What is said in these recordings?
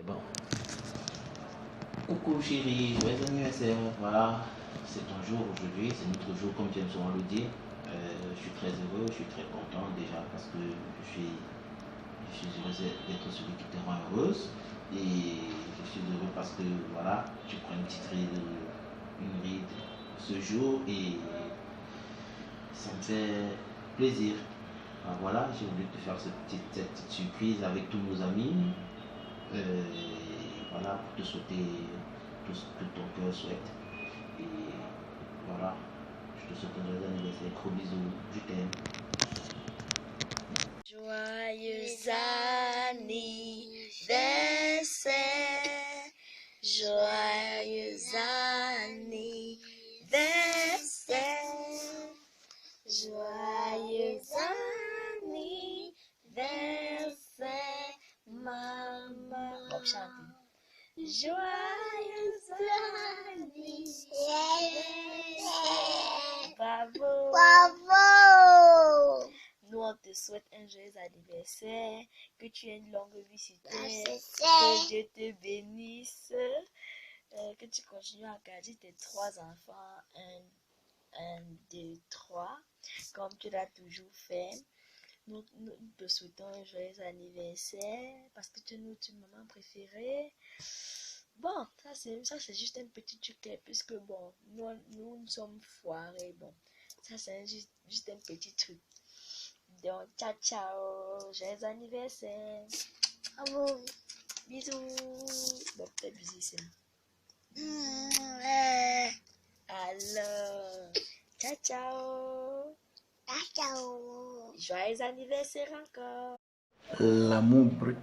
Bon. Coucou chérie, joyeux anniversaire. Voilà, c'est ton jour aujourd'hui, c'est notre jour comme j'aime souvent le dire. Je suis très heureux, je suis très content déjà parce que je suis heureux d'être celui qui te rend heureuse. Et je suis heureux parce que voilà, tu prends une ride ce jour et ça me fait plaisir. Alors voilà, j'ai voulu te faire cette petite surprise avec tous nos amis. Voilà, pour te souhaiter tout ce que ton cœur souhaite. Et voilà, je te souhaite un joyeux anniversaire. Gros bisous, je t'aime. Joyeux anniversaire, joyeux anniversaire, joyeux anniversaire, maman. Bon, chante. Joyeux anniversaire, bravo. Bravo! Nous, on te souhaite un joyeux anniversaire, que tu aies une longue vie sur terre, Merci. que Dieu te bénisse, que tu continues à garder tes 3 enfants, 1, 2, 3, comme tu l'as toujours fait. Nous te souhaitons un joyeux anniversaire, parce que tu es notre maman préférée. Bon, ça c'est juste un petit truc, puisque bon, nous sommes foirés, bon, ça c'est juste un petit truc. Donc, ciao, ciao. Joyeux anniversaire. Bravo! Bisous. Bon, peut-être bisous ici. Alors, ciao, ciao. Ciao! Joyeux anniversaire encore. L'amour brut,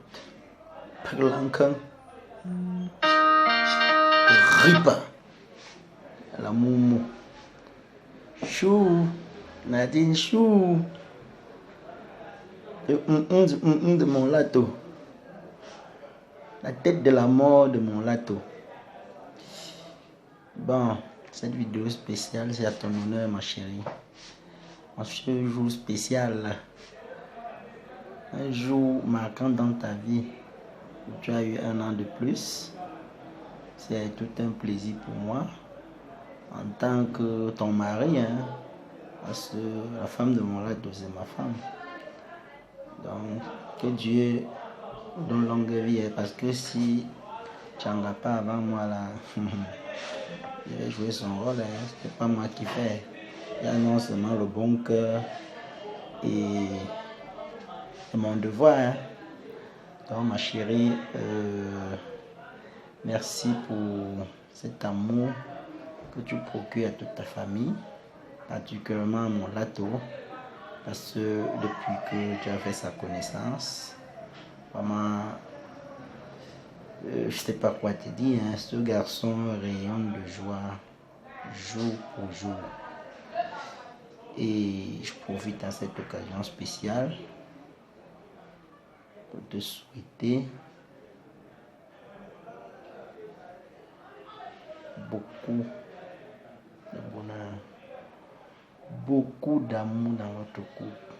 Paglankan, Ripa, l'amour mou, Chou, Nadine Chou, le de mon lato, la tête de la mort de mon lato. Bon, cette vidéo spéciale, c'est à ton honneur, ma chérie. En ce jour spécial, un jour marquant dans ta vie, où tu as eu 1 an de plus, c'est tout un plaisir pour moi, en tant que ton mari, hein, parce que la femme de mon lato, c'est ma femme. Donc, que Dieu donne longue vie, hein, parce que si tu n'en as pas avant moi, là, je vais jouer son rôle, hein, c'est pas moi qui fais. Il y a non seulement le bon cœur et mon devoir. Hein. Donc, ma chérie, merci pour cet amour que tu procures à toute ta famille, particulièrement à mon lato, parce que depuis que tu as fait sa connaissance, vraiment, je ne sais pas quoi te dire, hein, ce garçon rayonne de joie jour pour jour. Et je profite à cette occasion spéciale pour te souhaiter beaucoup de bonheur, beaucoup d'amour dans votre couple.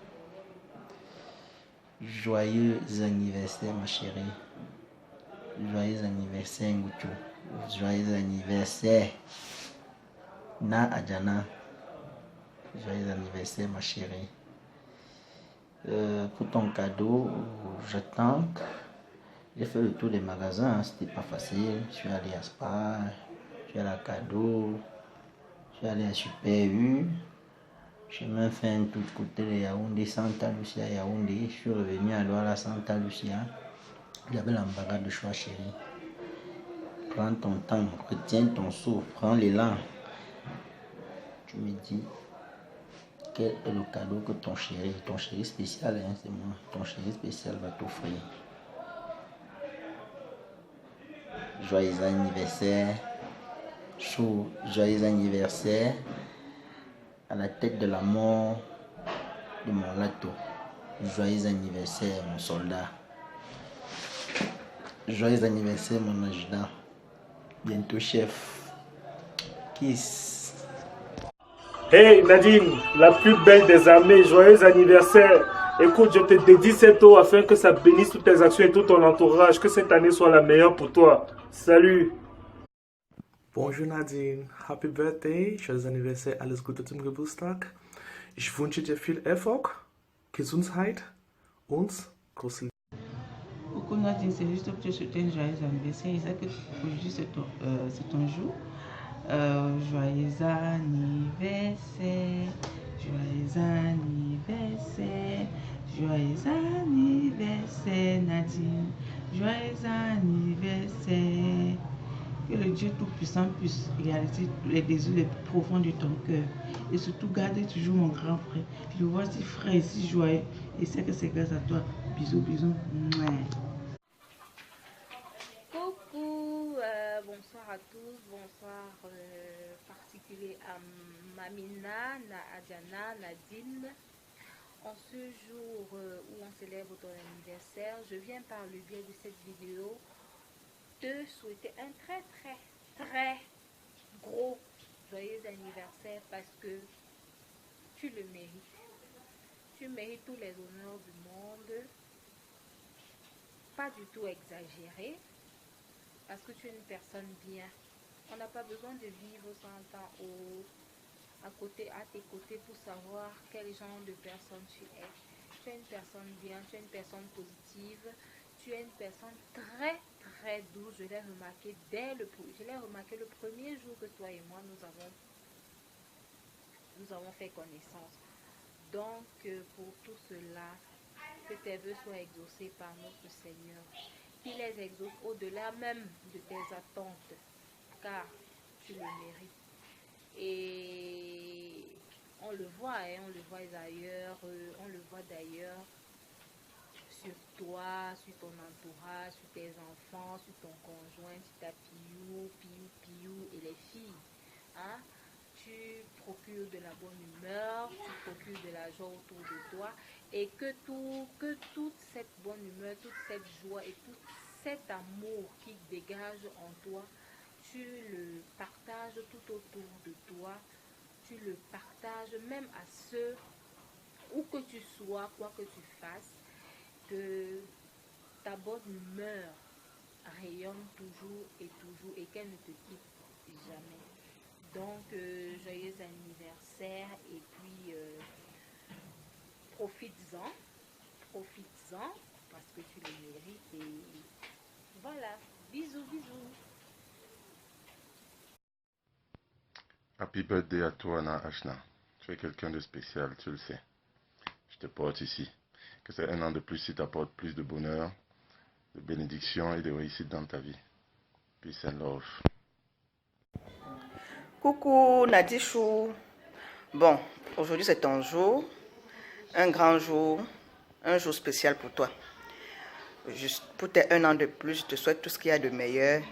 Joyeux anniversaire, ma chérie. Joyeux anniversaire, Ngutu. Joyeux anniversaire, Na Adjana. Joyeux anniversaire, ma chérie. Pour ton cadeau, j'attends. J'ai fait le tour des magasins, hein, c'était pas facile. Je suis allé à Spa, je suis allé à Cadeau, je suis allé à Super U. J'ai même fait un tour de côté de Yaoundé, Santa Lucia, Yaoundé. Je suis revenu à Douala, Santa Lucia. J'avais l'embarras de choix, chérie. Prends ton temps, retiens ton souffle, prends l'élan. Tu me dis quel est le cadeau que ton chéri spécial, hein, c'est moi, ton chéri spécial va t'offrir. Joyeux anniversaire, Chou, joyeux anniversaire à la tête de la mort de mon lato. Joyeux anniversaire, mon soldat. Joyeux anniversaire, mon adjudant. Bientôt chef. Kiss. Hey Nadine, la plus belle des amies, joyeux anniversaire. Écoute, je te dédie cette eau afin que ça bénisse toutes tes actions et tout ton entourage. Que cette année soit la meilleure pour toi. Salut. Bonjour Nadine, happy birthday, schönes Anniversary, alles Gute zum Geburtstag. Ich wünsche dir viel Erfolg, Gesundheit und große Liebe. Coucou Nadine, c'est juste pour te souhaiter un joyeux anniversaire. Je sais que aujourd'hui c'est ton jour. Joyeux anniversaire, joyeux anniversaire, joyeux anniversaire Nadine, joyeux anniversaire. Que le Dieu Tout-Puissant puisse réaliser tous les désirs les plus profonds de ton cœur. Et surtout, garde toujours mon grand frère. Je le vois si frais et si joyeux. Et c'est que c'est grâce à toi. Bisous, bisous. Mouah. Coucou, bonsoir à tous, bonsoir particulier à Mamina, Adjana, Nadine. En ce jour où on célèbre ton anniversaire, je viens par le biais de cette vidéo te souhaiter un très gros joyeux anniversaire parce que tu le mérites. Tu mérites tous les honneurs du monde, pas du tout exagéré, parce que tu es une personne bien. On n'a pas besoin de vivre 100 ans à tes côtés pour savoir quel genre de personne tu es. Tu es une personne bien, tu es une personne positive, tu es une personne très douce. Je l'ai remarqué le premier jour que toi et moi nous avons fait connaissance. Donc pour tout cela, que tes vœux soient exaucés par notre Seigneur. Il les exauce au-delà même de tes attentes, car tu le mérites. Et on le voit, on le voit d'ailleurs sur toi, sur ton entourage, sur tes enfants, sur ton conjoint, sur ta piou et les filles. Hein? Tu procures de la bonne humeur, tu procures de la joie autour de toi et que toute cette bonne humeur, toute cette joie et tout cet amour qui dégage en toi, tu le partages tout autour de toi, tu le partages même à ceux où que tu sois, quoi que tu fasses, que ta bonne humeur rayonne toujours et qu'elle ne te quitte jamais. Donc, joyeux anniversaire et puis profites-en parce que tu le mérites et voilà, bisous. Happy birthday à toi, Ashna. Tu es quelqu'un de spécial, tu le sais. Je te porte ici. Que c'est un an de plus qui t'apporte plus de bonheur, de bénédiction et de réussite dans ta vie. Peace and love. Coucou Nadichou. Bon, aujourd'hui c'est ton jour. Un grand jour. Un jour spécial pour toi. Juste pour tes un an de plus, je te souhaite tout ce qu'il y a de meilleur.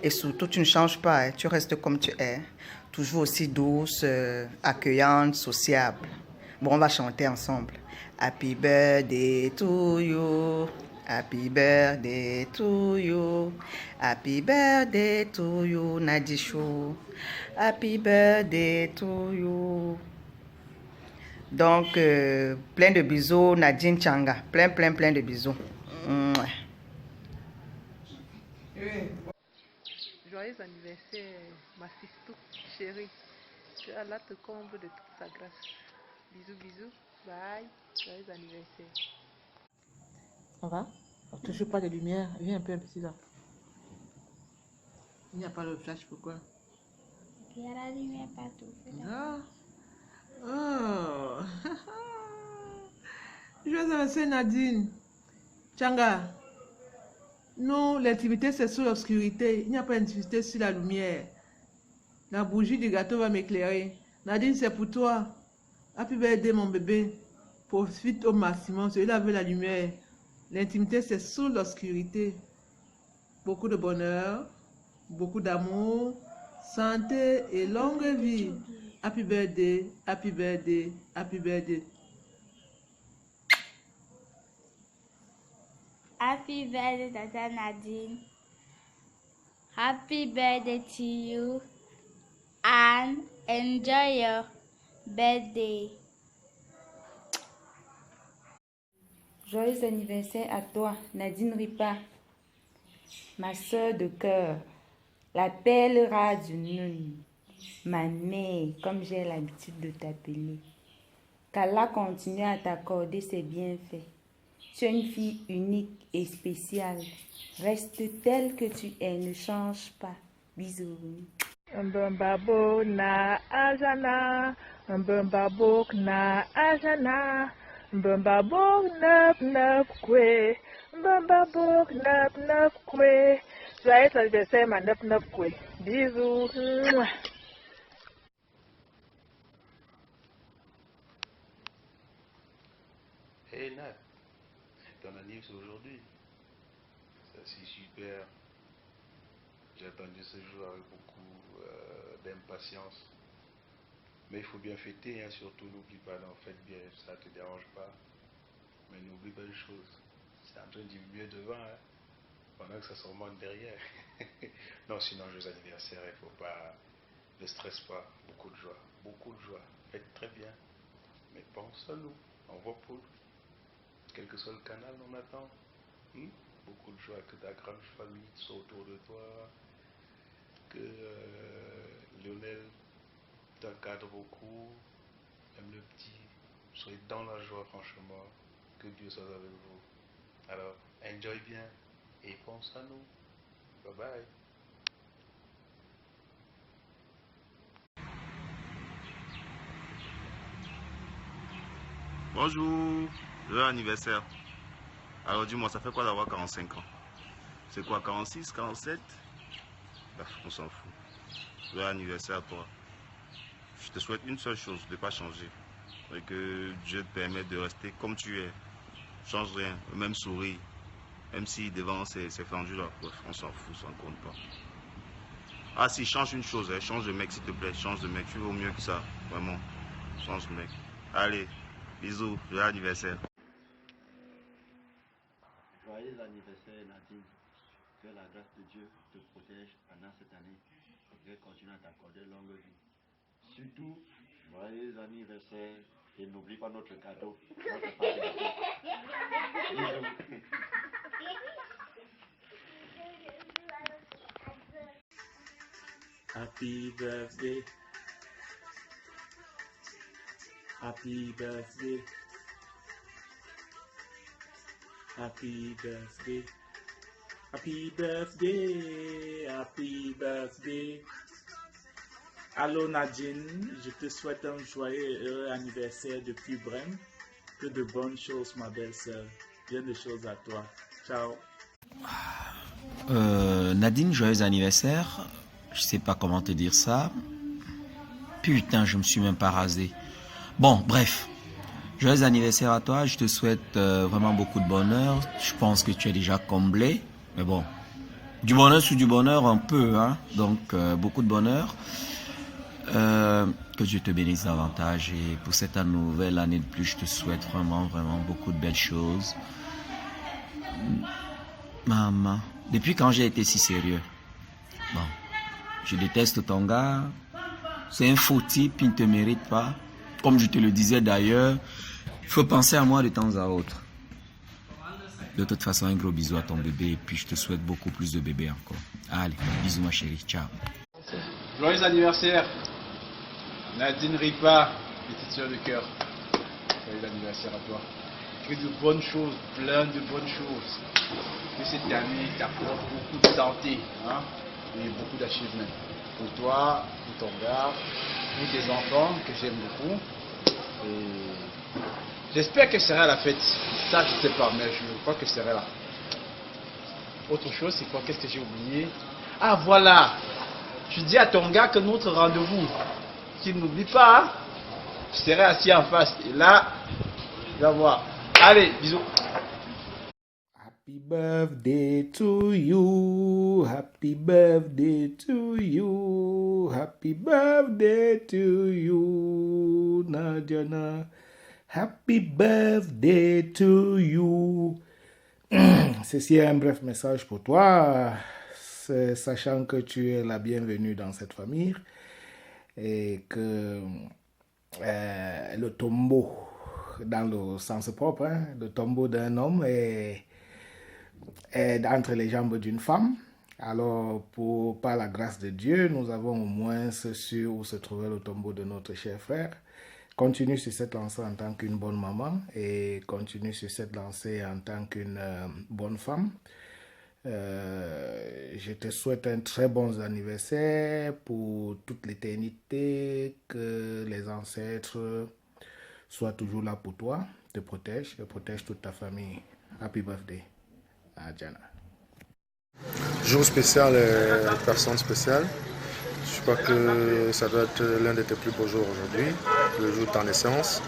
Et surtout, tu ne changes pas. Hein. Tu restes comme tu es. Toujours aussi douce, accueillante, sociable. Bon, on va chanter ensemble. Happy birthday to you. Happy birthday to you. Happy birthday to you, Nadichou. Happy birthday to you. Donc, plein de bisous, Nadine Changa. Plein de bisous. Mouah. Joyeux anniversaire, ma fistou chérie. Que Allah te comble de toute sa grâce. Bisous. Bye. Joyeux anniversaire. Ça va? Toujours pas de lumière. Viens un peu là. Il n'y a pas le flash, pourquoi? Il y a la lumière partout. Ah. Oh. Joyeux anniversaire Nadine. Changa. Non, l'intimité c'est sous l'obscurité. Il n'y a pas d'intimité sur la lumière. La bougie du gâteau va m'éclairer. Nadine, c'est pour toi. Happy birthday mon bébé. Profite au maximum. Celui-là veut la lumière. L'intimité c'est sous l'obscurité. Beaucoup de bonheur, beaucoup d'amour, santé et longue vie. Happy birthday, happy birthday, happy birthday. Happy birthday, Tata Nadine. Happy birthday to you and enjoy your birthday. Joyeux anniversaire à toi, Nadine Ripa, ma soeur de cœur, la belle Radioun, ma mère, comme j'ai l'habitude de t'appeler. Qu'Allah continue à t'accorder ses bienfaits. Tu es une fille unique et spéciale. Reste telle que tu es, ne change pas. Bisous. Mbambabo na ajana, mbambabo na ajana, mbambabo nap nap kwe, mbambabo nap nap kwe. Joyeux anniversaire ma nap nap kwe. Bisous. Mouah. Hey Nat, c'est ton anniversaire aujourd'hui. Ça c'est super. J'ai attendu ce jour avec beaucoup d'impatience. Mais il faut bien fêter, hein, surtout n'oublie pas d'en fête bien, ça ne te dérange pas. Mais n'oublie pas une chose, c'est en train de diminuer devant, hein, pendant que ça se remonte derrière. Non, sinon, joyeux anniversaire, il ne faut pas, ne stresse pas, beaucoup de joie, faites très bien. Mais pense à nous, on voit pour quel que soit le canal, on attend. Beaucoup de joie, que ta grande famille soit autour de toi, que Lionel t'encadre beaucoup, même le petit, soyez dans la joie franchement, que Dieu soit avec vous. Alors, enjoy bien et pense à nous. Bye bye. Bonjour, joyeux anniversaire. Alors dis-moi, ça fait quoi d'avoir 45 ans? C'est quoi, 46, 47? Bref, on s'en fout. Joyeux anniversaire à toi. Je te souhaite une seule chose, de ne pas changer. Et que Dieu te permette de rester comme tu es. Change rien, même sourire. Même si devant c'est fendu là, bref, on s'en fout, ça ne compte pas. Ah si, change une chose, hein, change de mec s'il te plaît, change de mec, tu vaux mieux que ça, vraiment. Change de mec. Allez, bisous, joyeux anniversaire. Joyeux anniversaire Nadine. Que la grâce de Dieu te protège pendant cette année et qu'elle continue à t'accorder longue vie. Surtout, joyeux anniversaire et n'oublie pas notre cadeau. Notre pâte de gâteau. Bisous. Happy birthday. Happy birthday. Happy birthday. Happy birthday. Happy birthday. Allô Nadine, je te souhaite un joyeux et heureux anniversaire depuis Brême. Que de bonnes choses, ma belle-sœur. Bien de choses à toi. Ciao. Nadine, joyeux anniversaire. Je sais pas comment te dire ça. Putain, je me suis même pas rasé. Bon, bref. Joyeux anniversaire à toi. Je te souhaite vraiment beaucoup de bonheur. Je pense que tu es déjà comblé. Mais bon, du bonheur sous du bonheur un peu, hein. Donc, beaucoup de bonheur. Que Dieu te bénisse davantage. Et pour cette nouvelle année de plus, je te souhaite vraiment, vraiment beaucoup de belles choses. Maman, depuis quand j'ai été si sérieux? Bon, je déteste ton gars. C'est un faux type, il ne te mérite pas. Comme je te le disais d'ailleurs, il faut penser à moi de temps à autre. De toute façon, un gros bisou à ton bébé et puis je te souhaite beaucoup plus de bébés encore. Allez, bisous ma chérie, ciao. Joyeux anniversaire, Nadine Ripa, petite soeur de cœur. Joyeux anniversaire à toi. Que de bonnes choses, plein de bonnes choses. Que cette année t'apporte beaucoup de santé, hein, et beaucoup d'achievements. Pour toi, pour ton gars, pour tes enfants, que j'aime beaucoup. Et j'espère que ce sera la fête. Ça, je ne sais pas, mais je crois que ce sera là. Autre chose, c'est quoi? Qu'est-ce que j'ai oublié? Ah, voilà! Tu dis à ton gars que notre rendez-vous, qu'il n'oublie pas, hein, je serai assis en face. Et là, tu vas voir. Allez, bisous. Happy birthday to you. Happy birthday to you. Happy birthday to you, Nadiana. Happy birthday to you. Ceci est un bref message pour toi, sachant que tu es la bienvenue dans cette famille et que le tombeau dans le sens propre, hein, le tombeau d'un homme est entre les jambes d'une femme. Alors, par la grâce de Dieu, nous avons au moins su où se trouvait le tombeau de notre cher frère. Continue sur cette lancée en tant qu'une bonne maman et continue sur cette lancée en tant qu'une bonne femme. Je te souhaite un très bon anniversaire pour toute l'éternité, que les ancêtres soient toujours là pour toi, te protègent et protègent toute ta famille. Happy birthday à Diana. Jour spécial et personne spéciale. Je crois que ça doit être l'un de tes plus beaux jours aujourd'hui, le jour de ta naissance.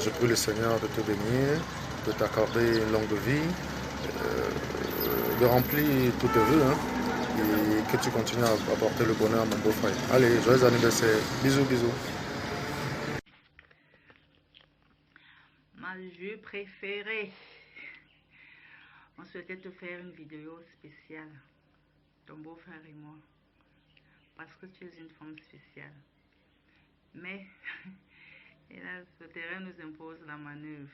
Je prie le Seigneur de te bénir, de t'accorder une longue vie, de remplir tous tes vœux, hein, et que tu continues à apporter le bonheur à mon beau-frère. Allez, joyeux anniversaire. Bisous, bisous. Ma jeu préférée. On souhaitait te faire une vidéo spéciale, ton beau-frère et moi, parce que tu es une femme spéciale. Mais, hélas, le terrain nous impose la manœuvre.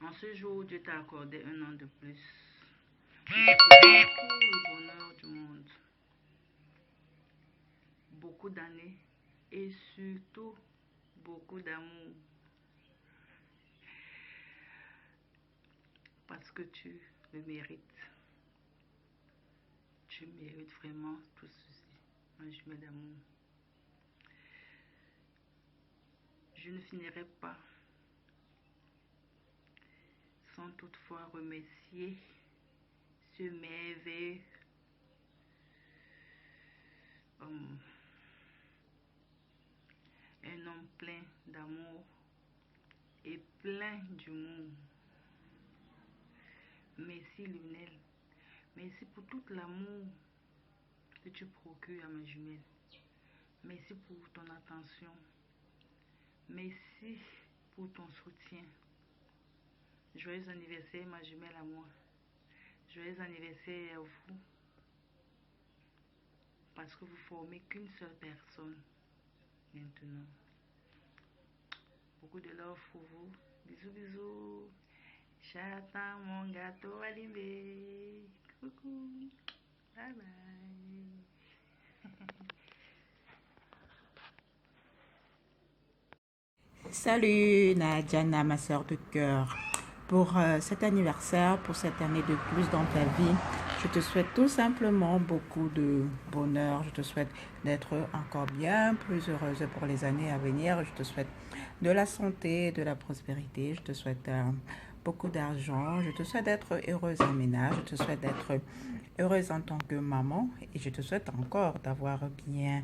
En ce jour, Dieu t'a accordé un an de plus. Je te souhaite tout le bonheur du monde, beaucoup d'années et surtout beaucoup d'amour. Parce que tu le mérites. Tu mérites vraiment tout ceci, ma jumelle d'amour. Je ne finirai pas sans toutefois remercier ce merveilleux homme, un homme plein d'amour et plein d'humour. Merci Lionel, merci pour tout l'amour que tu procures à ma jumelle. Merci pour ton attention, merci pour ton soutien. Joyeux anniversaire ma jumelle à moi, joyeux anniversaire à vous, parce que vous formez qu'une seule personne maintenant. Beaucoup de love pour vous, bisous bisous. J'attends mon gâteau allumé. Coucou. Bye bye. Salut Nadjana, ma soeur de cœur. Pour cet anniversaire, pour cette année de plus dans ta vie, je te souhaite tout simplement beaucoup de bonheur. Je te souhaite d'être encore bien plus heureuse pour les années à venir. Je te souhaite de la santé, de la prospérité. Je te souhaite beaucoup d'argent. Je te souhaite d'être heureuse en ménage. Je te souhaite d'être heureuse en tant que maman. Et je te souhaite encore d'avoir bien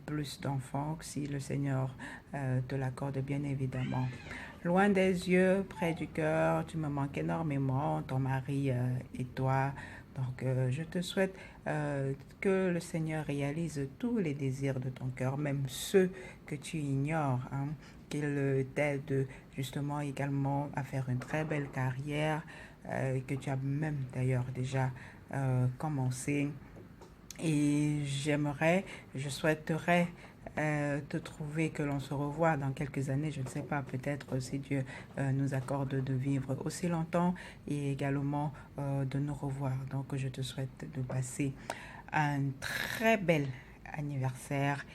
plus d'enfants si le Seigneur te l'accorde bien évidemment. Loin des yeux, près du cœur, tu me manques énormément, ton mari et toi. Donc, je te souhaite que le Seigneur réalise tous les désirs de ton cœur, même ceux que tu ignores, hein, qu'il t'aide justement également à faire une très belle carrière, que tu as même d'ailleurs déjà commencé. Et je souhaiterais te trouver, que l'on se revoie dans quelques années, je ne sais pas, peut-être si Dieu nous accorde de vivre aussi longtemps et également de nous revoir. Donc je te souhaite de passer un très bel anniversaire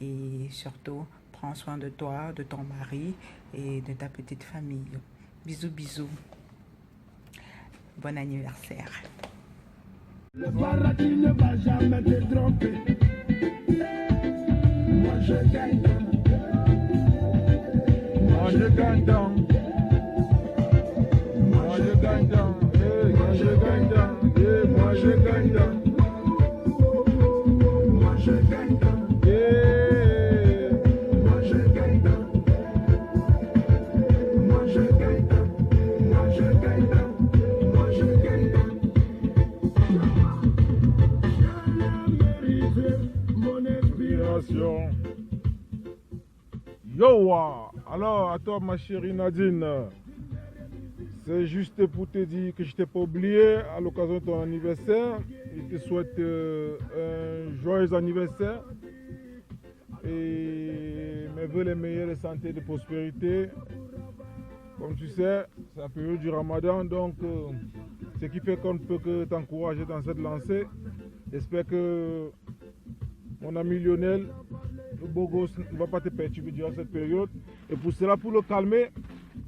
et surtout prends soin de toi, de ton mari et de ta petite famille. Bisous bisous. Bon anniversaire. Le paradis ne va jamais te tromper. Moi je gagne. Moi je gagne donc. Moi je gagne donc. Moi je gagne donc. Moi je gagne donc. Moi je gagne donc. Moi je gagne donc. Moi je gagne donc. Moi je gagne donc. Moi je gagne donc. Mon inspiration. Yo, alors à toi ma chérie Nadine, c'est juste pour te dire que je t'ai pas oublié à l'occasion de ton anniversaire. Je te souhaite un joyeux anniversaire et mes vœux les meilleurs de santé et de prospérité Comme tu sais, c'est la période du Ramadan, donc ce qui fait qu'on ne peut que t'encourager dans cette lancée. J'espère que mon ami Lionel, le beau gosse, ne va pas te perturber durant cette période. Et pour cela, pour le calmer,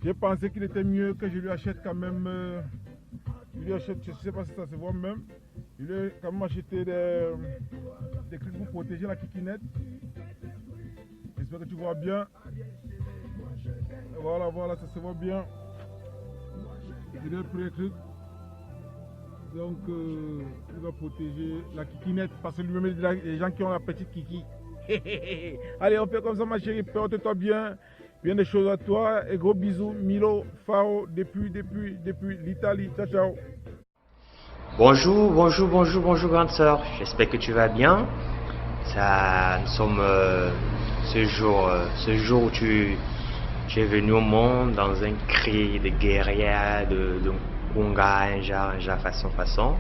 j'ai pensé qu'il était mieux que je lui achète quand même, je ne sais pas si ça se voit même, je lui ai quand même acheté des trucs pour protéger la kikinette. J'espère que tu vois bien. Voilà, ça se voit bien. Il est pris truc. Donc, il va protéger la kikinette parce que lui-même, les gens qui ont la petite kiki. Allez, on fait comme ça, ma chérie. Porte-toi bien. Bien des choses à toi. Et gros bisous. Milo, Faro, depuis l'Italie. Ciao, ciao. Bonjour, grande sœur. J'espère que tu vas bien. Nous sommes ce jour où tu es venu au monde dans un cri de guérilla, de Kunga, Inja, façon.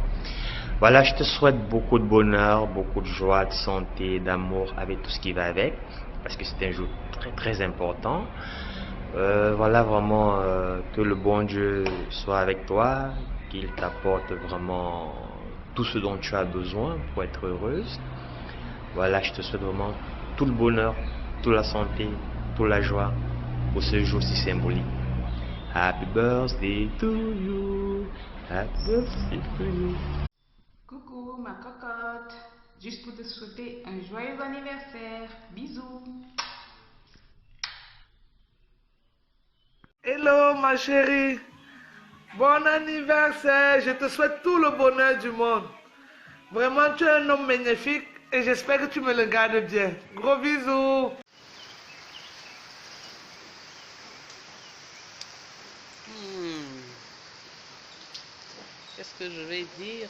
Voilà, je te souhaite beaucoup de bonheur, beaucoup de joie, de santé, d'amour, avec tout ce qui va avec, parce que c'est un jour très important. Voilà, vraiment, que le bon Dieu soit avec toi, qu'il t'apporte vraiment tout ce dont tu as besoin pour être heureuse. Voilà, je te souhaite vraiment tout le bonheur, toute la santé, toute la joie pour ce jour si symbolique. Happy birthday to you. Happy birthday to you. Coucou ma cocotte, juste pour te souhaiter un joyeux anniversaire. Bisous. Hello ma chérie, bon anniversaire, je te souhaite tout le bonheur du monde. Vraiment tu es un homme magnifique et j'espère que tu me le gardes bien. Gros bisous. Qu'est-ce que je vais dire?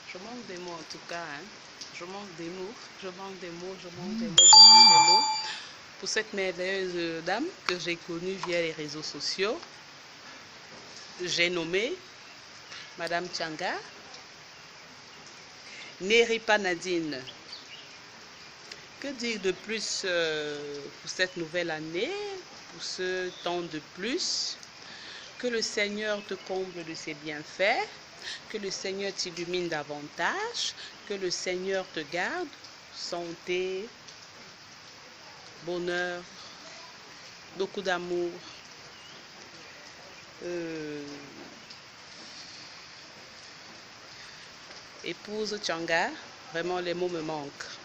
Je manque des mots en tout cas. Hein. Je manque des mots. Pour cette merveilleuse dame que j'ai connue via les réseaux sociaux. J'ai nommé Madame Changa. Neripa Nadine. Que dire de plus pour cette nouvelle année, pour ce temps de plus? Que le Seigneur te comble de ses bienfaits, que le Seigneur t'illumine davantage, que le Seigneur te garde, santé, bonheur, beaucoup d'amour. Épouse Changa, vraiment les mots me manquent.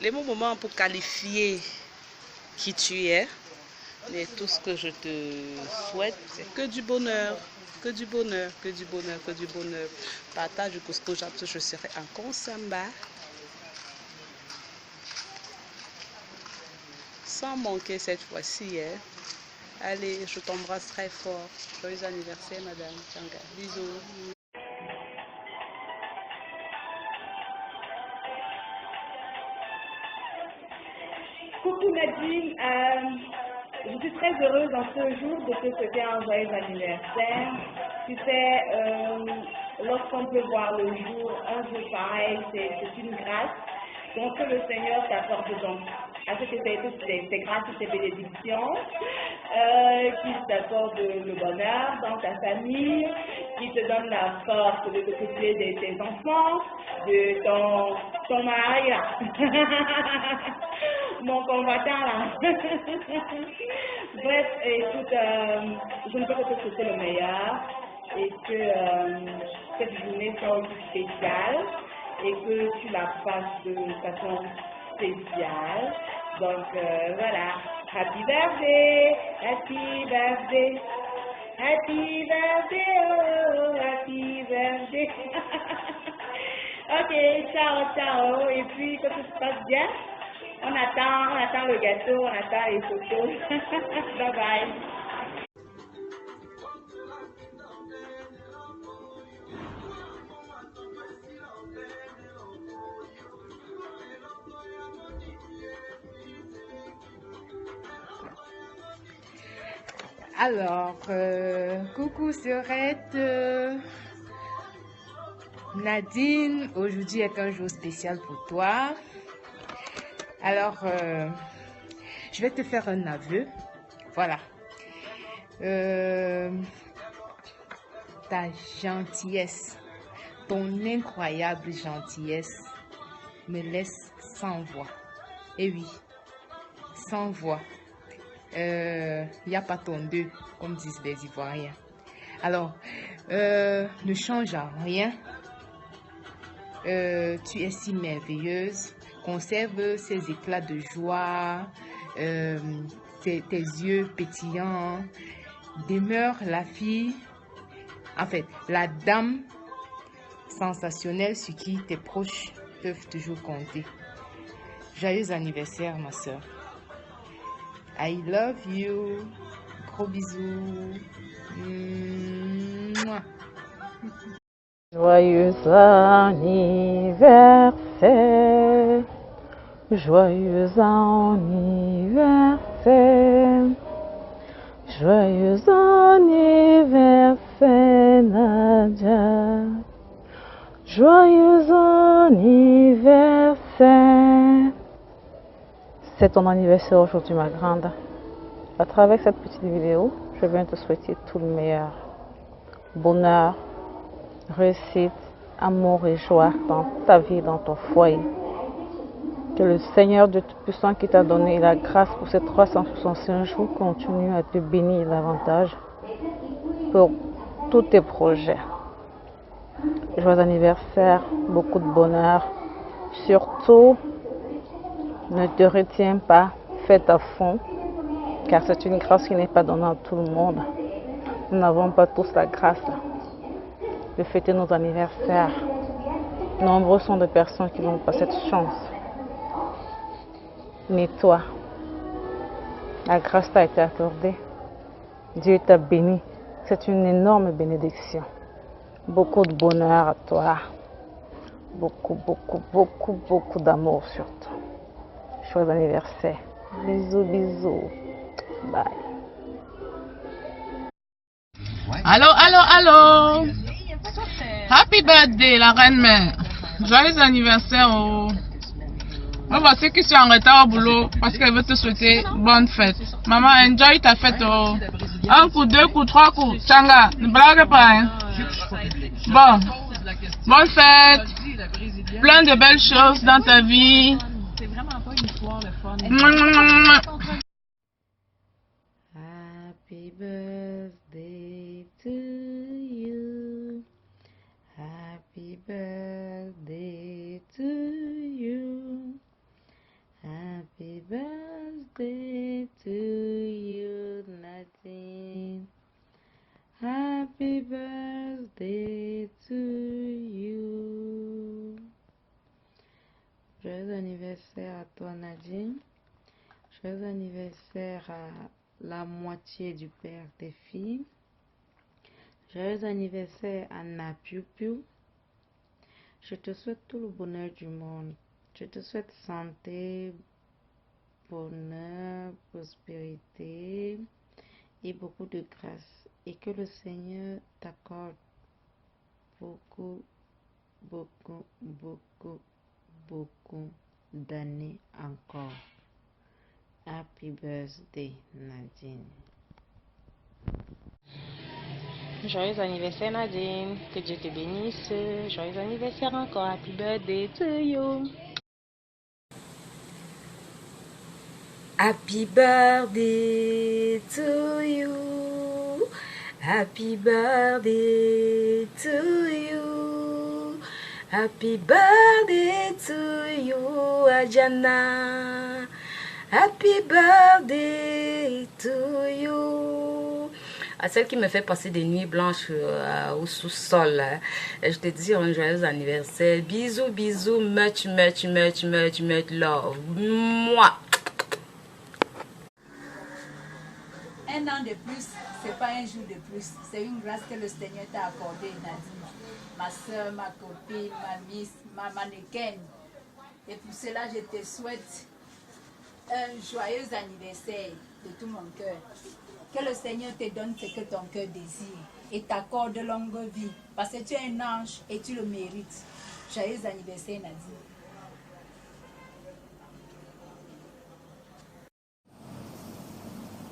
Les mots me manquent pour qualifier qui tu es. Mais tout ce que je te souhaite, c'est que du bonheur. Que du bonheur. Partage du couscous, je serai en Konsamba. Sans manquer cette fois-ci. Hein. Allez, je t'embrasse très fort. Joyeux anniversaire, Madame Changa. Bisous. Coucou Nadine, je suis très heureuse en ce jour de te souhaiter un joyeux anniversaire. Tu sais, lorsqu'on peut voir le jour, un jour pareil, c'est une grâce. Donc que le Seigneur t'apporte donc à ce que ces grâces et ces bénédictions, qui t'apportent le bonheur dans ta famille, qui te donne la force de t'occuper de tes enfants, de ton mari, mon combattant là. Bref, écoute, je ne peux que te souhaiter le meilleur et que cette journée soit aussi spéciale et que tu la fasses de façon spéciale. Donc voilà, happy birthday, happy birthday, happy birthday, oh, happy birthday. Ok, ciao, et puis que tout se passe bien. On attend le gâteau, on attend les photos. Bye bye. Alors, coucou Sœurette. Nadine, aujourd'hui est un jour spécial pour toi. Alors, je vais te faire un aveu. Voilà. Ta gentillesse, ton incroyable gentillesse me laisse sans voix. Et oui, sans voix. Il n'y a pas ton deux, comme disent les Ivoiriens. Alors, ne change à rien. Tu es si merveilleuse. Conserve ces éclats de joie, tes yeux pétillants. Demeure la fille, en fait, la dame sensationnelle sur qui tes proches peuvent toujours compter. Joyeux anniversaire, ma soeur. I love you. Gros bisous. Mouah. Joyeux anniversaire, joyeux anniversaire, joyeux anniversaire Nadia, joyeux anniversaire. C'est ton anniversaire aujourd'hui ma grande. À travers cette petite vidéo, je viens te souhaiter tout le meilleur. Bonheur, réussite, amour et joie dans ta vie, dans ton foyer. Que le Seigneur Dieu Tout-Puissant qui t'a donné la grâce pour ces 365 jours continue à te bénir davantage pour tous tes projets. Joyeux anniversaire, beaucoup de bonheur. Surtout, ne te retiens pas, fais à fond, car c'est une grâce qui n'est pas donnée à tout le monde. Nous n'avons pas tous la grâce de fêter nos anniversaires. Nombreux sont de personnes qui n'ont pas cette chance. Mais toi, la grâce t'a été accordée. Dieu t'a béni. C'est une énorme bénédiction. Beaucoup de bonheur à toi. Beaucoup d'amour surtout. Joyeux anniversaire. Bisous, bisous. Bye. Allô, allô, allô. Happy birthday, la reine-mère. Joyeux anniversaire au... Oh, voici qui sont en retard au boulot parce qu'elle veut te souhaiter bonne fête. Maman, enjoy ta fête. Oh. Un coup, deux coups, trois coups. Changa, ne blague pas. Hein. Bon, bonne fête. Plein de belles choses dans ta vie. C'est vraiment pas une histoire de fun. Happy birthday to you. Happy birthday to you. Happy birthday to you, Nadine. Happy birthday to you. Joyeux anniversaire à toi, Nadine. Joyeux anniversaire à la moitié du père des filles. Joyeux anniversaire à Napiu Piu. Je te souhaite tout le bonheur du monde. Je te souhaite santé, bonheur, prospérité et beaucoup de grâce. Et que le Seigneur t'accorde beaucoup d'années encore. Happy birthday, Nadine. Joyeux anniversaire Nadine, que Dieu te bénisse. Joyeux anniversaire encore, happy birthday to you. Happy birthday to you. Happy birthday to you. Happy birthday to you, Adjana. Happy birthday to you. À celle qui me fait passer des nuits blanches au sous-sol, je te dis un joyeux anniversaire. Bisous, bisous, much love. Moi. Un an de plus, c'est pas un jour de plus. C'est une grâce que le Seigneur t'a accordée, Nadine. Ma soeur, ma copine, ma miss, ma mannequin. Et pour cela, je te souhaite un joyeux anniversaire de tout mon cœur. Que le Seigneur te donne ce que ton cœur désire. et t'accorde longue vie. Parce que tu es un ange et tu le mérites. Joyeux anniversaire, Nadine.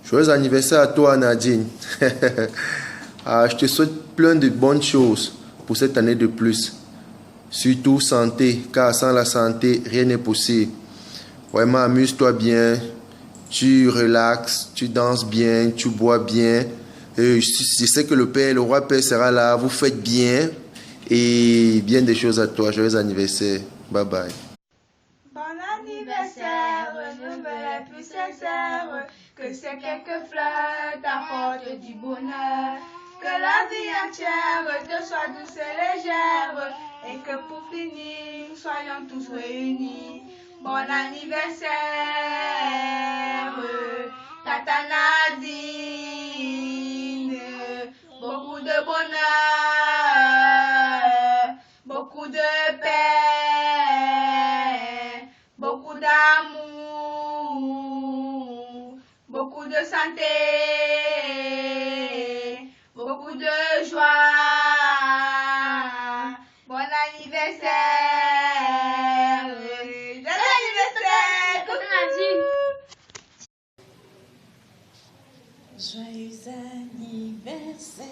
Joyeux anniversaire à toi, Nadine. Je te souhaite plein de bonnes choses pour cette année de plus. Surtout santé, car sans la santé, rien n'est possible. Vraiment, amuse-toi bien, tu relaxes, tu danses bien, tu bois bien. Je sais que le Père, le roi Père sera là, vous faites bien et bien des choses à toi. Joyeux anniversaire. Bye bye. Bon anniversaire, nos vœux les plus sincères, que ces quelques fleurs t'apportent du bonheur, que la vie entière te soit douce et légère, et que pour finir, nous soyons tous réunis. Bon anniversaire, Tata Nadine, beaucoup de bonheur, beaucoup de paix, beaucoup d'amour, beaucoup de santé, beaucoup de joie. Bon anniversaire, joyeux anniversaire, coucou Nadine. Joyeux anniversaire,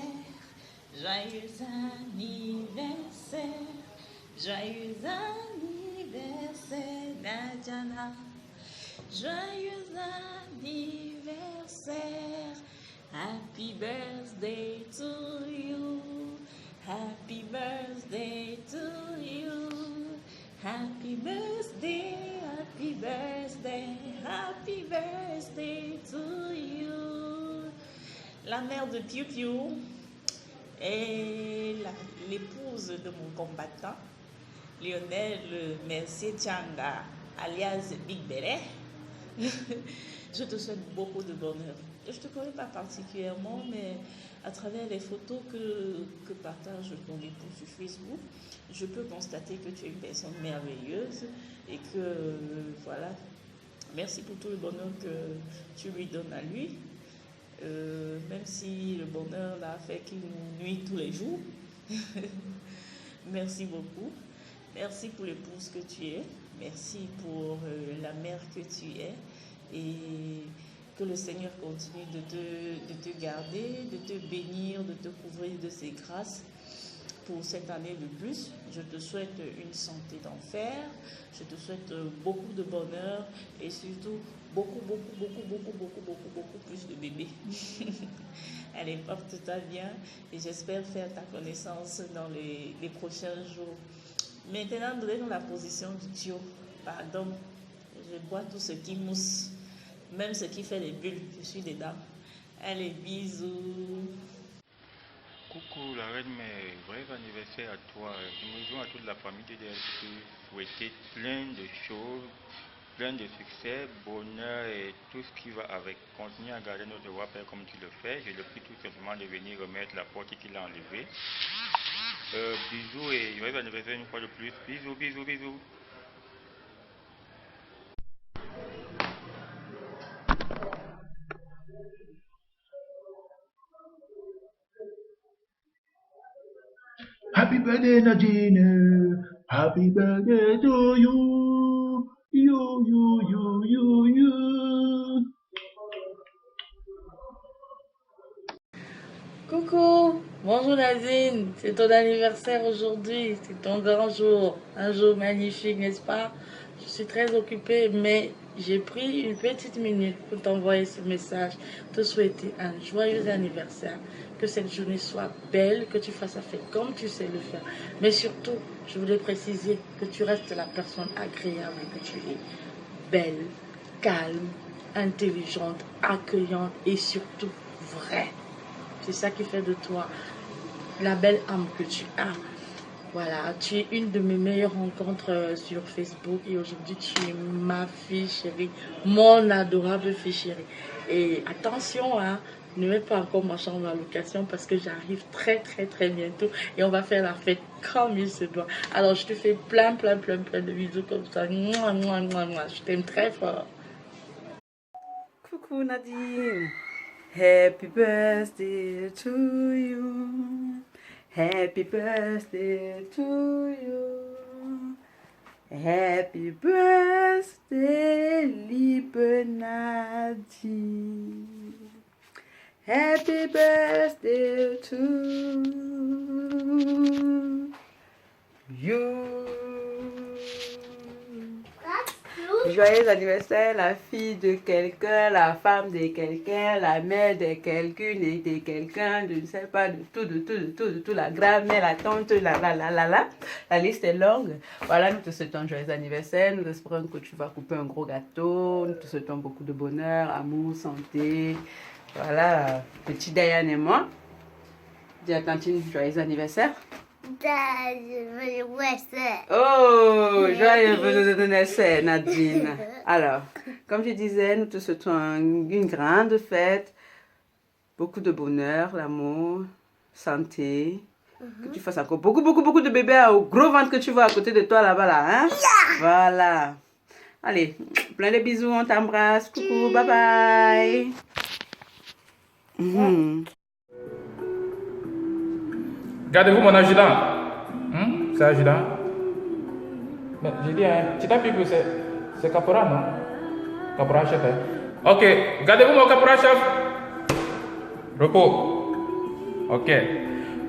joyeux anniversaire, joyeux anniversaire, Nadjana. Joyeux anniversaire, happy birthday to you, happy birthday to you, happy birthday, happy birthday, happy birthday to you. La mère de Piu Piu est l'épouse de mon combattant, Lionel Mercier Tchanga, alias Big Beret. Je te souhaite beaucoup de bonheur. Je ne te connais pas particulièrement, mais à travers les photos que partage ton époux sur Facebook, je peux constater que tu es une personne merveilleuse et que, voilà, merci pour tout le bonheur que tu lui donnes à lui. Même si le bonheur là fait qu'il nous nuit tous les jours. Merci beaucoup. Merci pour l'épouse que tu es. Merci pour la mère que tu es. Et que le Seigneur continue de te garder, de te bénir, de te couvrir de ses grâces pour cette année de plus. Je te souhaite une santé d'enfer. Je te souhaite beaucoup de bonheur et surtout beaucoup plus de bébés. Allez, porte-toi bien et j'espère faire ta connaissance dans les prochains jours. Maintenant, donnez-nous la position du tuyau. Pardon, je bois tout ce qui mousse, même ce qui fait les bulles, je suis dedans. Allez, bisous. Coucou la reine, mais vrai anniversaire à toi. Je me joins à toute la famille de souhaiter plein de choses, plein de succès, bonheur et tout ce qui va avec. Continue à garder notre roi Père comme tu le fais. Je le prie tout simplement de venir remettre la porte qu'il a enlevée. Bisous et joyeux anniversaire une fois de plus. Bisous, bisous, bisous. Happy birthday Nadine, happy birthday to you, you. Coucou, bonjour Nadine, c'est ton anniversaire aujourd'hui, c'est ton grand jour, un jour magnifique, n'est-ce pas? Je suis très occupée, mais j'ai pris une petite minute pour t'envoyer ce message, te souhaiter un joyeux anniversaire, que cette journée soit belle, que tu fasses la fête comme tu sais le faire, mais surtout, je voulais préciser que tu restes la personne agréable que tu es, belle, calme, intelligente, accueillante et surtout vraie. C'est ça qui fait de toi la belle âme que tu as. Voilà, tu es une de mes meilleures rencontres sur Facebook et aujourd'hui tu es ma fille chérie, mon adorable fille chérie. Et attention, hein, ne mets pas encore ma chambre en location parce que j'arrive très bientôt et on va faire la fête comme il se doit. Alors je te fais plein de bisous comme ça. Mouah, mouah, mouah, mouah. Je t'aime très fort. Coucou Nadine. Happy birthday to you. Happy birthday to you. Happy birthday, liebe Nadine. Happy birthday to you. Joyeux anniversaire, la fille de quelqu'un, la femme de quelqu'un, la mère de quelqu'un et de quelqu'un, je ne sais pas, de tout, la grand-mère, la tante, la liste est longue. Voilà, nous te souhaitons joyeux anniversaire, nous espérons que tu vas couper un gros gâteau, nous te souhaitons beaucoup de bonheur, amour, santé. Voilà, petit Diane et moi. Dis à tantine joyeux anniversaire. Oh, joyeux anniversaire, Nadine. Alors, comme je disais, nous te souhaitons une grande fête, beaucoup de bonheur, l'amour, santé, que tu fasses encore beaucoup de bébés au gros ventre que tu vois à côté de toi là-bas, là, hein? Voilà. Allez, plein de bisous, on t'embrasse. Coucou, bye bye. Gardez-vous mon adjudant. C'est adjudant. Mais j'ai dit, hein, tu t'appuies que c'est caporal, non? Caporal chef. Hein? Ok, gardez-vous mon caporal chef. Repos. Ok.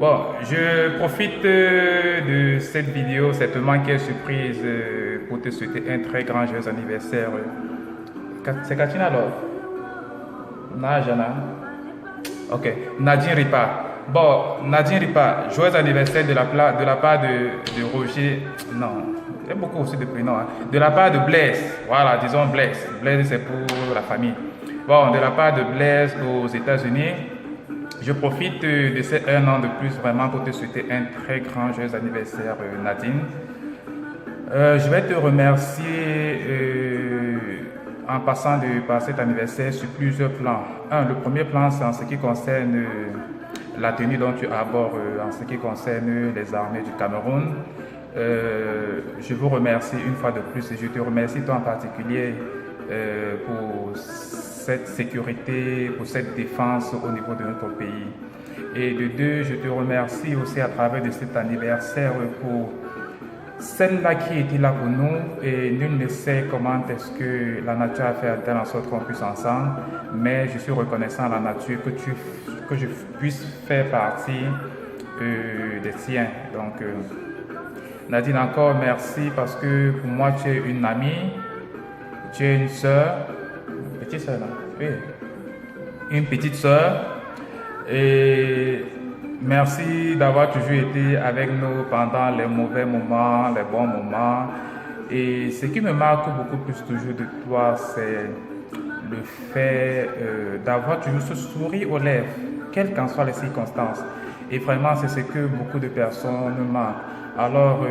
Bon, je profite de cette vidéo, cette manquée surprise pour te souhaiter un très grand joyeux anniversaire. C'est Katina alors? Najana. Ok, Nadine Ripa. Bon, Nadine Ripa, joyeux anniversaire de la part de Roger. Non, il y a beaucoup aussi de prénoms. Hein. De la part de Blaise. Voilà, disons Blaise. Blaise, c'est pour la famille. Bon, de la part de Blaise aux États-Unis, je profite de ces 1 an de plus vraiment pour te souhaiter un très grand joyeux anniversaire, Nadine. Je vais te remercier en passant par cet anniversaire sur plusieurs plans. Le premier plan, c'est en ce qui concerne la tenue dont tu abordes, en ce qui concerne les armées du Cameroun. Je vous remercie une fois de plus et je te remercie toi en particulier pour cette sécurité, pour cette défense au niveau de notre pays. Et de deux, je te remercie aussi à travers de cet anniversaire pour celle-là qui était là pour nous et nul ne sait comment est-ce que la nature a fait de telle en sorte qu'on puisse ensemble, mais je suis reconnaissant à la nature que je puisse faire partie des siens. Donc Nadine, encore merci parce que pour moi tu es une amie, tu es une soeur, une petite soeur là, oui, une petite soeur et merci d'avoir toujours été avec nous pendant les mauvais moments, les bons moments. Et ce qui me marque beaucoup plus toujours de toi, c'est le fait d'avoir toujours ce sourire aux lèvres, quelles qu'en soient les circonstances. Et vraiment, c'est ce que beaucoup de personnes manquent. Alors,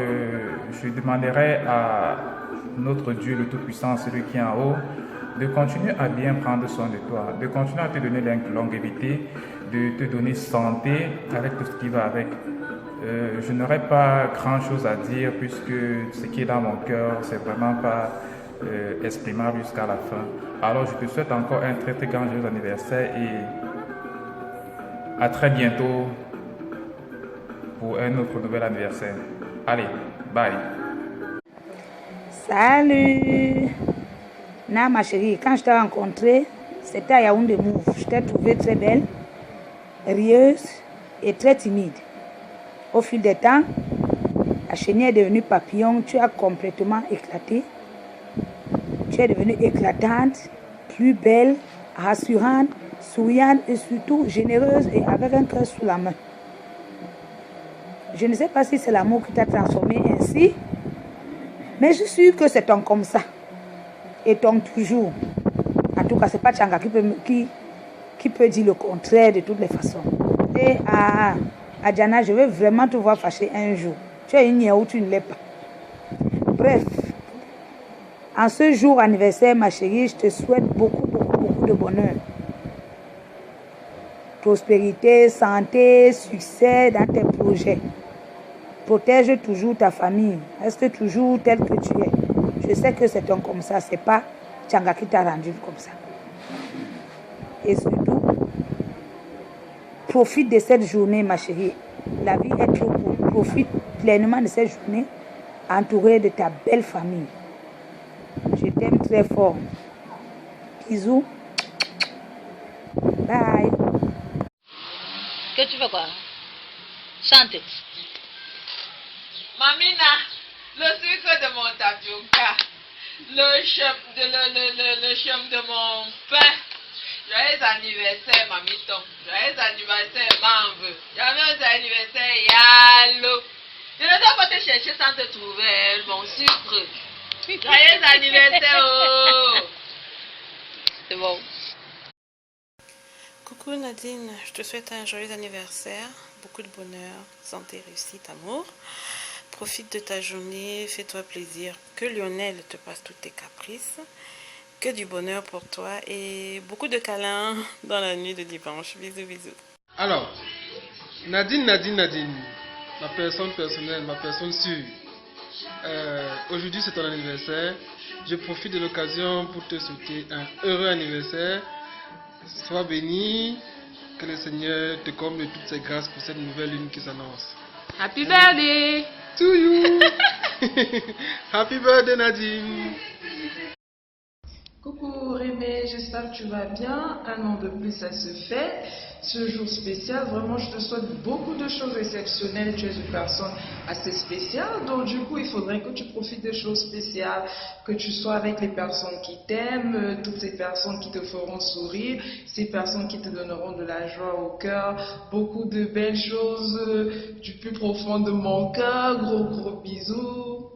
je demanderai à notre Dieu, le Tout-Puissant, celui qui est en haut, de continuer à bien prendre soin de toi, de continuer à te donner la longévité, de te donner santé avec tout ce qui va avec. Je n'aurai pas grand-chose à dire puisque ce qui est dans mon cœur, c'est vraiment pas exprimable jusqu'à la fin. Alors je te souhaite encore un très très grand joyeux anniversaire et à très bientôt pour un autre nouvel anniversaire. Allez, bye. Salut. Na ma chérie, quand je t'ai rencontrée, c'était à Yaoundé Move. Je t'ai trouvée très belle, rieuse et très timide. Au fil des temps, la chenille est devenue papillon, tu as complètement éclaté. Tu es devenue éclatante, plus belle, rassurante, souriante et surtout généreuse et avec un cœur sous la main. Je ne sais pas si c'est l'amour qui t'a transformée ainsi, mais je suis sûre que c'est ton comme ça. Et ton toujours. En tout cas, ce n'est pas Tchanga qui peut dire le contraire de toutes les façons. Et Adjana, je veux vraiment te voir fâcher un jour. Tu es une nia où tu ne l'es pas. Bref, en ce jour anniversaire, ma chérie, je te souhaite beaucoup de bonheur. Prospérité, santé, succès dans tes projets. Protège toujours ta famille. Reste toujours tel que tu es. Je sais que c'est un comme ça. C'est pas Tchanga qui t'a rendu comme ça. Et surtout, Profite de cette journée, ma chérie. La vie est trop courte. Profite pleinement de cette journée, entourée de ta belle famille. Je t'aime très fort. Bisous. Bye. Que tu fais quoi? Chante. Mamina, le sucre de mon tapioca, le chum de mon pain. Joyeux anniversaire, mamito. Joyeux anniversaire, mambe. Joyeux anniversaire, Yalo. Je ne dois pas te chercher sans te trouver, mon sucre. Joyeux anniversaire, oh. C'est bon. Coucou Nadine, je te souhaite un joyeux anniversaire, beaucoup de bonheur, santé, réussite, amour. Profite de ta journée, fais-toi plaisir. Que Lionel te passe toutes tes caprices. Que du bonheur pour toi et beaucoup de câlins dans la nuit de dimanche. Bisous, bisous. Alors, Nadine, ma personne personnelle, ma personne sûre. Aujourd'hui c'est ton anniversaire. Je profite de l'occasion pour te souhaiter un heureux anniversaire. Sois béni, que le Seigneur te comble de toutes ses grâces pour cette nouvelle lune qui s'annonce. Happy birthday to you. Happy birthday Nadine. Coucou Rémé, j'espère que tu vas bien. Un an de plus, ça se fait. Ce jour spécial, vraiment, je te souhaite beaucoup de choses exceptionnelles. Tu es une personne assez spéciale. Donc, du coup, il faudrait que tu profites des choses spéciales, que tu sois avec les personnes qui t'aiment, toutes ces personnes qui te feront sourire, ces personnes qui te donneront de la joie au cœur, beaucoup de belles choses du plus profond de mon cœur. Gros bisous.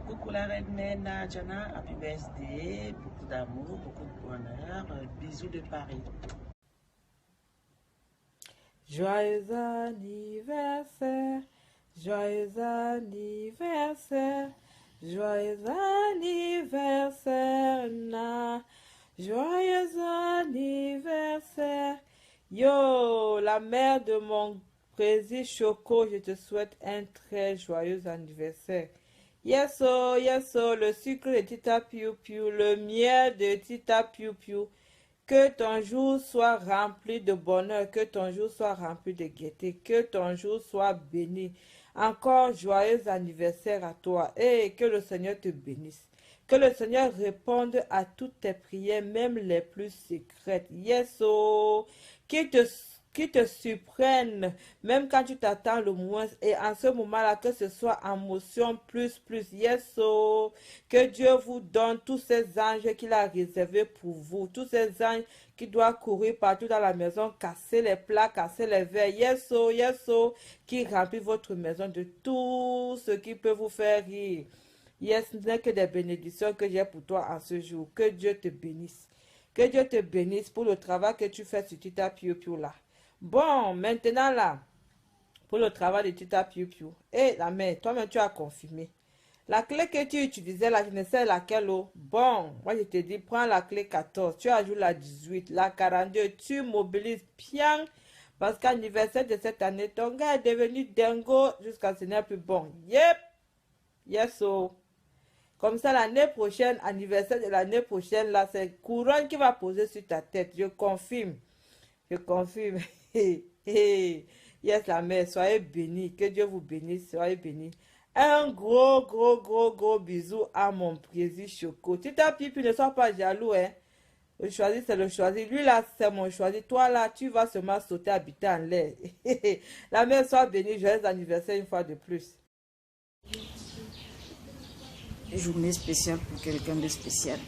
Coucou la reine mère Nadjana, happy birthday, beaucoup d'amour, beaucoup de bonheur, bisous de Paris. Joyeux anniversaire, joyeux anniversaire, joyeux anniversaire, Na, joyeux anniversaire. Yo, la mère de mon président Choco, je te souhaite un très joyeux anniversaire. Yes, oh, le sucre de Tita Piu Piu, le miel de Tita Piu Piu. Que ton jour soit rempli de bonheur, que ton jour soit rempli de gaieté, que ton jour soit béni. Encore joyeux anniversaire à toi et que le Seigneur te bénisse. Que le Seigneur réponde à toutes tes prières, même les plus secrètes. Yes, oh, qui te surprennent, même quand tu t'attends le moins. Et en ce moment-là, que ce soit en motion plus. Yes, oh. Que Dieu vous donne tous ces anges qu'il a réservés pour vous. Tous ces anges qui doivent courir partout dans la maison, casser les plats, casser les verres. Yes, oh. Qui remplit votre maison de tout ce qui peut vous faire rire. Yes, ce n'est que des bénédictions que j'ai pour toi en ce jour. Que Dieu te bénisse. Que Dieu te bénisse pour le travail que tu fais sur Tita Piu Piu là. Bon, maintenant là, pour le travail de Tita Piu Piu. Et la mère, toi-même tu as confirmé. La clé que tu utilisais là, je ne sais laquelle. Oh. Bon, moi je te dis, prends la clé 14, tu ajoutes la 18, la 42, tu mobilises bien. Parce qu'anniversaire de cette année, ton gars est devenu dingo jusqu'à ce n'est plus bon. Yep. Yes, oh. Comme ça, l'année prochaine, anniversaire de l'année prochaine, là, c'est couronne qui va poser sur ta tête. Je confirme. Yes, la mère, soyez bénis. Que Dieu vous bénisse, soyez bénis. Un gros bisou à mon président Choco. Tita Pipi, ne sois pas jaloux, hein. Le choisi, c'est le choisi. Lui, là, c'est mon choisi. Toi, là, tu vas seulement sauter, habiter en l'air. La mère, sois bénie. Joyeux anniversaire une fois de plus. Journée spéciale pour quelqu'un de spécial.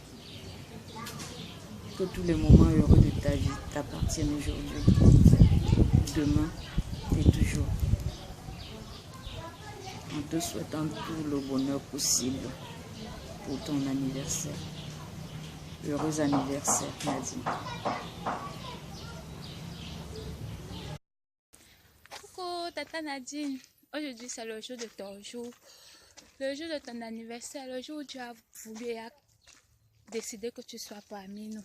Que tous les moments heureux de ta vie t'appartiennent aujourd'hui, demain et toujours. En te souhaitant tout le bonheur possible pour ton anniversaire. Heureux anniversaire, Nadine. Coucou, Tata Nadine. Aujourd'hui, c'est le jour de ton jour. Le jour de ton anniversaire, le jour où tu as voulu et as décidé que tu sois parmi nous.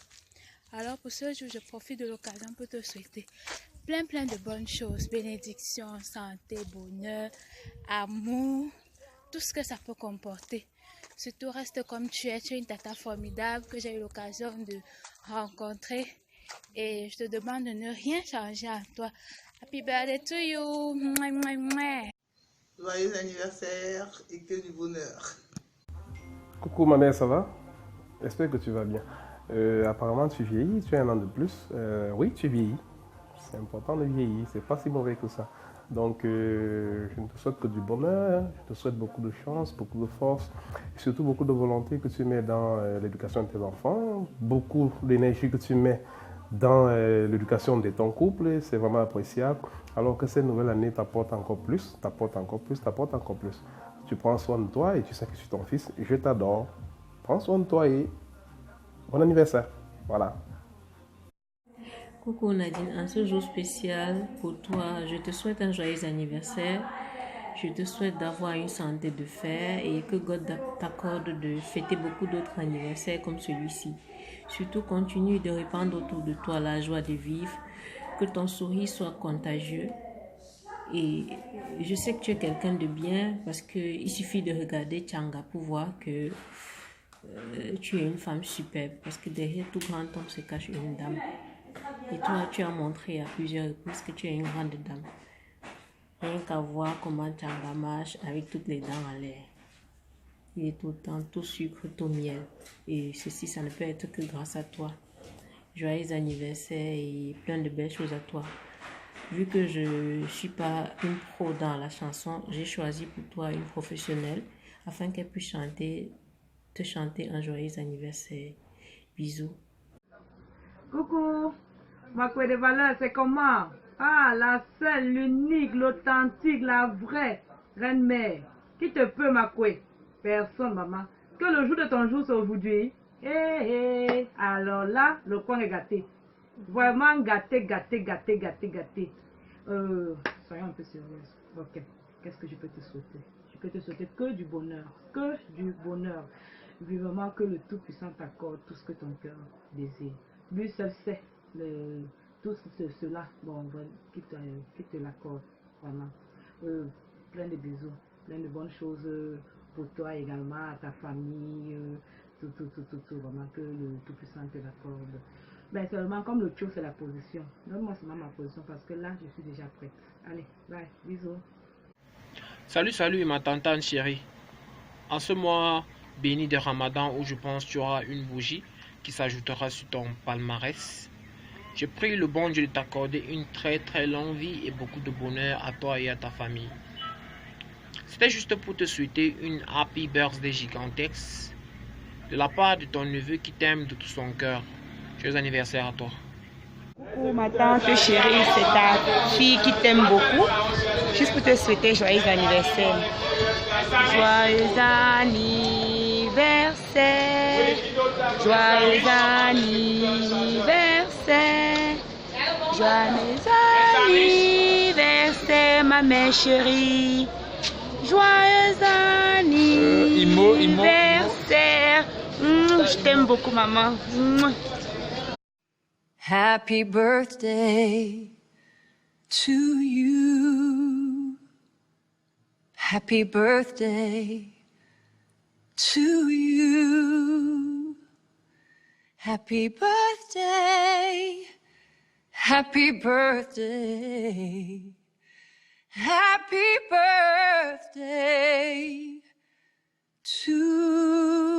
Alors pour ce jour, je profite de l'occasion pour te souhaiter plein de bonnes choses. Bénédictions, santé, bonheur, amour, tout ce que ça peut comporter. Surtout reste comme tu es une tata formidable que j'ai eu l'occasion de rencontrer Et je te demande de ne rien changer à toi. Happy birthday to you. Mouah, mouah, mouah. Joyeux anniversaire et que du bonheur. Coucou ma mère, ça va? J'espère que tu vas bien. Apparemment tu vieillis, tu as un an de plus. Oui, tu vieillis. C'est important de vieillir, c'est pas si mauvais que ça. Donc je ne te souhaite que du bonheur, je te souhaite beaucoup de chance, beaucoup de force, et surtout beaucoup de volonté que tu mets dans l'éducation de tes enfants, beaucoup d'énergie que tu mets dans l'éducation de ton couple, c'est vraiment appréciable. Alors que cette nouvelle année t'apporte encore plus, t'apporte encore plus, t'apporte encore plus. Tu prends soin de toi et tu sais que je suis ton fils, je t'adore. Prends soin de toi et bon anniversaire. Voilà. Coucou Nadine, en ce jour spécial pour toi, je te souhaite un joyeux anniversaire. Je te souhaite d'avoir une santé de fer et que God t'accorde de fêter beaucoup d'autres anniversaires comme celui-ci. Surtout, continue de répandre autour de toi la joie de vivre, que ton sourire soit contagieux. Et je sais que tu es quelqu'un de bien parce qu'il suffit de regarder Tchanga pour voir que tu es une femme superbe. Parce que derrière tout grand homme se cache une dame. Et toi, tu as montré à plusieurs reprises que tu es une grande dame. Rien qu'à voir comment Tchanga marche avec toutes les dents en l'air. Il est tout le temps tout sucre, tout miel. Et ceci, ça ne peut être que grâce à toi. Joyeux anniversaire et plein de belles choses à toi. Vu que je ne suis pas une pro dans la chanson, j'ai choisi pour toi une professionnelle afin qu'elle puisse te chanter un joyeux anniversaire. Bisous. Coucou, ma couée de valeur, c'est comment? Ah, la seule, l'unique, l'authentique, la vraie reine-mère. Qui te peut, ma couée? Personne, maman. Que le jour de ton jour, c'est aujourd'hui. Alors là, le coin est gâté. Vraiment gâté, gâté, gâté, gâté, gâté. Soyons un peu sérieuses. Ok, qu'est-ce que je peux te souhaiter? Je peux te souhaiter que du bonheur. Que du bonheur. Vivement que le Tout-Puissant t'accorde tout ce que ton cœur désire. Lui seul sait tout cela. Bon, qui te l'accorde. Vraiment. Plein de bisous. Plein de bonnes choses pour toi également, à ta famille. Tout. Vraiment que le Tout-Puissant te l'accorde. Ben seulement comme le tio c'est la position. Donne-moi seulement ma position parce que là je suis déjà prête. Allez, bye, bisous. Salut ma tante chérie. En ce mois béni de Ramadan où je pense que tu auras une bougie qui s'ajoutera sur ton palmarès, je prie le bon Dieu de t'accorder une très très longue vie et beaucoup de bonheur à toi et à ta famille. C'était juste pour te souhaiter une happy birthday gigantesque de la part de ton neveu qui t'aime de tout son cœur. Joyeux anniversaire à toi. Coucou ma tante chérie, c'est ta fille qui t'aime beaucoup. Juste pour te souhaiter joyeux anniversaire. Joyeux anniversaire. Joyeux anniversaire. Joyeux anniversaire ma mère chérie. Joyeux anniversaire. Je t'aime beaucoup maman. Happy birthday to you. Happy birthday to you. Happy birthday. Happy birthday. Happy birthday to you.